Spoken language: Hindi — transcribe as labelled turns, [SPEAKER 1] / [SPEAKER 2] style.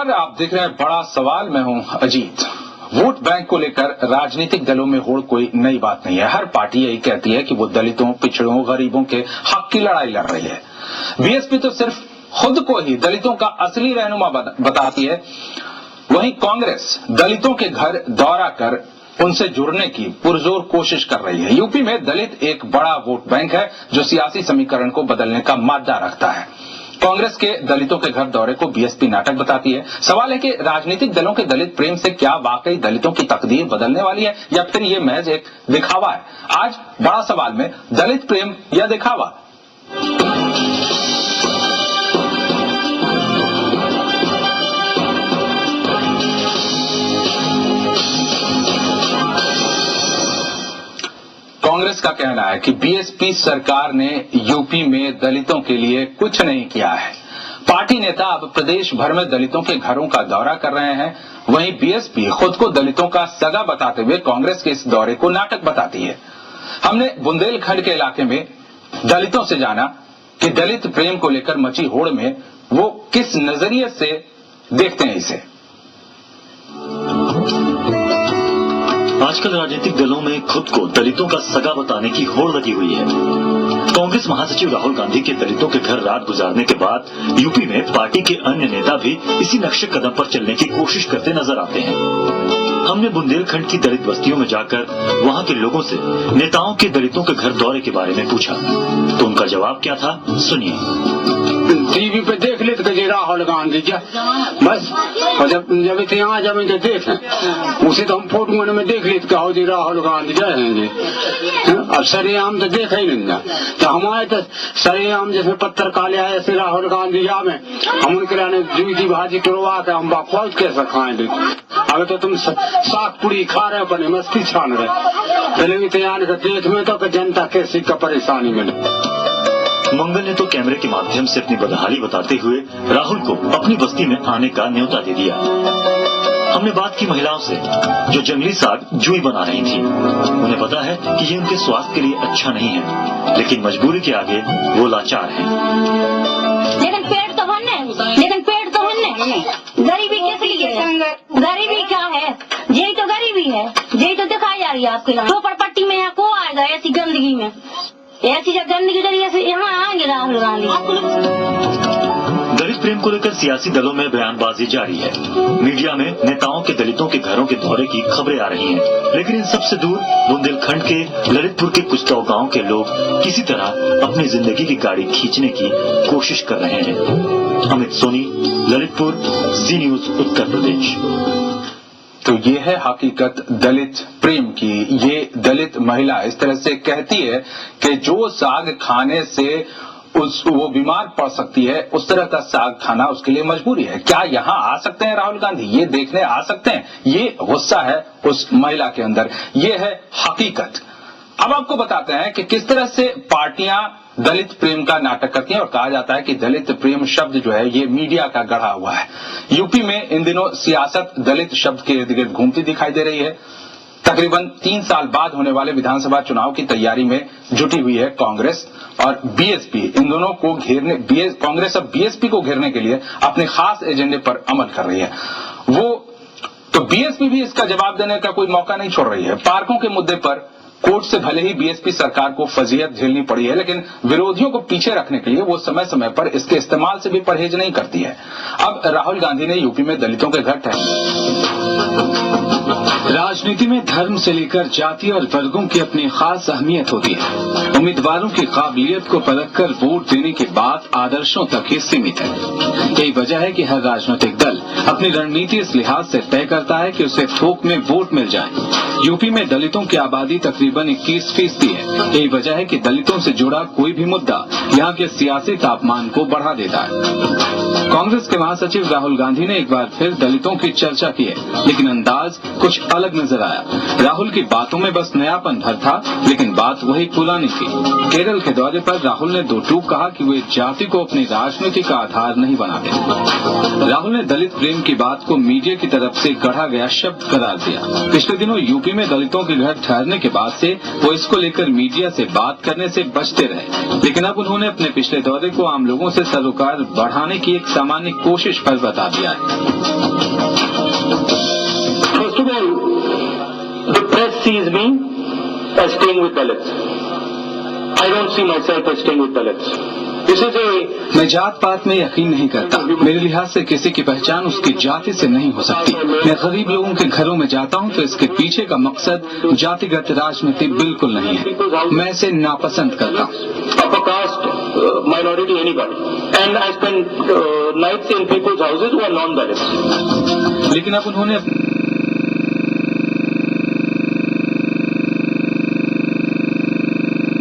[SPEAKER 1] नमस्कार, आप देख रहे हैं बड़ा सवाल। मैं हूं अजीत। वोट बैंक को लेकर राजनीतिक दलों में होड़ कोई नई बात नहीं है। हर पार्टी यही कहती है कि वो दलितों, पिछड़ों, गरीबों के हक की लड़ाई लड़ रही है। बीएसपी तो सिर्फ खुद को ही दलितों का असली रहनुमा बताती है। वहीं कांग्रेस दलितों के घर दौरा कर उनसे जुड़ने की पुरजोर कोशिश कर रही है। यूपी में दलित एक बड़ा वोट बैंक है जो सियासी समीकरण को बदलने का मादा रखता है। कांग्रेस के दलितों के घर दौरे को बीएसपी नाटक बताती है। सवाल है कि राजनीतिक दलों के दलित प्रेम से क्या वाकई दलितों की तकदीर बदलने वाली है या फिर ये महज एक दिखावा है। आज बड़ा सवाल में दलित प्रेम या दिखावा। कांग्रेस का कहना है कि बीएसपी सरकार ने यूपी में दलितों के लिए कुछ नहीं किया है। पार्टी नेता अब प्रदेश भर में दलितों के घरों का दौरा कर रहे हैं। वहीं बीएसपी खुद को दलितों का सगा बताते हुए कांग्रेस के इस दौरे को नाटक बताती है। हमने बुंदेलखंड के इलाके में दलितों से जाना कि दलित प्रेम को लेकर मची होड़ में वो किस नजरिए से देखते हैं इसे।
[SPEAKER 2] आजकल राजनीतिक दलों में खुद को दलितों का सगा बताने की होड़ लगी हुई है। कांग्रेस महासचिव राहुल गांधी के दलितों के घर रात गुजारने के बाद यूपी में पार्टी के अन्य नेता भी इसी नक्शे कदम पर चलने की कोशिश करते नजर आते हैं। हमने बुंदेलखंड की दलित बस्तियों में जाकर वहां के लोगों से नेताओं के दलितों के घर दौरे के बारे में पूछा, तो उनका जवाब क्या था, सुनिए।
[SPEAKER 3] टीवी पे देख लेते कि राहुल गांधी जी बस, और जब यहाँ जब इनके देखें उसे तो हम फोटो में देख लेते कहो जी राहुल गांधी जाएंगे। अब सरेआम तो देखा ही नहीं ना, तो हमारे तो सरेआम जैसे पत्थर काले आए ऐसे राहुल गांधी जा में हम उनके लाने जूती भाजी करवा के हम बापौज कैसे खाएंगे। अगर तो तुम साग पूरी खा रहे बने मस्ती छान रहे पहले तो यहाँ देख में तो जनता कैसी का परेशानी मिले।
[SPEAKER 2] मंगल ने तो कैमरे के माध्यम से अपनी बदहाली बताते हुए राहुल को अपनी बस्ती में आने का न्योता दे दिया। हमने बात की महिलाओं से जो जंगली साग जुई बना रही थी। उन्हें पता है कि ये उनके स्वास्थ्य के लिए अच्छा नहीं है, लेकिन मजबूरी के आगे वो लाचार हैं।
[SPEAKER 4] लेकिन पेट तो भरने गरीबी किस लिए है? गरीबी क्या है? यही तो गरीबी है, यही तो दिखाई जा रही है आपके यहाँ। झोपड़पट्टी में यहाँ को आएगा ऐसी गंदगी में, ऐसी जब गंदगी जरिए से यहाँ आएंगे राहुल गांधी।
[SPEAKER 2] दलित प्रेम को लेकर सियासी दलों में बयानबाजी जारी है। मीडिया में नेताओं के दलितों के घरों के दौरे की खबरें आ रही हैं, लेकिन इन सबसे दूर बुंदेलखंड के ललितपुर के कुछ गांव के लोग किसी तरह अपनी जिंदगी की गाड़ी खींचने की कोशिश कर रहे हैं। अमित सोनी, ललितपुर, जी न्यूज, उत्तर प्रदेश।
[SPEAKER 1] तो ये है हकीकत दलित प्रेम की। ये दलित महिला इस तरह से कहती है कि जो साग खाने से वो बीमार पड़ सकती है, उस तरह का साग खाना उसके लिए मजबूरी है। क्या यहाँ आ सकते हैं राहुल गांधी? ये देखने आ सकते हैं? ये गुस्सा है उस महिला के अंदर, ये है हकीकत। अब आपको बताते हैं कि किस तरह से पार्टियां दलित प्रेम का नाटक करती हैं। और कहा जाता है कि दलित प्रेम शब्द जो है ये मीडिया का गढ़ा हुआ है। यूपी में इन दिनों सियासत दलित शब्द के इर्द गिर्द घूमती दिखाई दे रही है। तकरीबन 3 साल बाद होने वाले विधानसभा चुनाव की तैयारी में जुटी हुई है कांग्रेस और बीएसपी। इन दोनों को घेरने कांग्रेस अब बीएसपी को घेरने के लिए अपने खास एजेंडे पर अमल कर रही है। तो बीएसपी भी इसका जवाब देने का कोई मौका नहीं छोड़ रही है। पार्कों के मुद्दे पर कोर्ट से भले ही बीएसपी सरकार को फजीहत झेलनी पड़ी है, लेकिन विरोधियों को पीछे रखने के लिए वो समय समय पर इसके इस्तेमाल से भी परहेज नहीं करती है। अब राहुल गांधी ने यूपी में दलितों के घर
[SPEAKER 5] राजनीति में धर्म से लेकर जाति और वर्गों की अपनी खास अहमियत होती है। उम्मीदवारों की काबिलियत को परखकर वोट देने की बात आदर्शों तक ही सीमित है। यही वजह है कि हर राजनीतिक दल अपनी रणनीति इस लिहाज से तय करता है कि उसे थोक में वोट मिल जाए। यूपी में दलितों की आबादी तकरीबन 21% है। यही वजह है कि दलितों से जुड़ा कोई भी मुद्दा यहाँ के सियासी तापमान को बढ़ा देता है। कांग्रेस के महासचिव राहुल गांधी ने एक बार फिर दलितों की चर्चा की है, लेकिन अंदाज कुछ अलग नजर आया। राहुल की बातों में बस नयापन भर था, लेकिन बात वही पुरानी थी। केरल के दौरे पर राहुल ने 2 टूक कहा कि वे जाति को अपनी राजनीति का आधार नहीं बनाते। राहुल ने दलित प्रेम प्रेम की बात को मीडिया की तरफ से गढ़ा गया शब्द करार दिया। पिछले दिनों यूपी में दलितों के घर ठहरने के बाद से वो इसको लेकर मीडिया से बात करने से बचते रहे, लेकिन अब उन्होंने अपने पिछले दौरे को आम लोगों से सरोकार बढ़ाने की एक सामान्य कोशिश पर बता दिया है।
[SPEAKER 6] First of all, the press sees me as staying with Dalits. I don't see myself as staying with Dalits. This is a
[SPEAKER 5] मैं जात पात में यकीन नहीं करता। मेरे लिहाज से किसी की पहचान उसकी जाति से नहीं हो सकती। मैं गरीब लोगों के घरों में जाता हूं तो इसके पीछे का मकसद जातिगत राजनीति बिल्कुल नहीं है। मैं इसे नापसंद करता हूं।
[SPEAKER 6] upper caste, minority, anybody. And I spend nights in people's houses who are non-Dalits.
[SPEAKER 5] लेकिन अब उन्होंने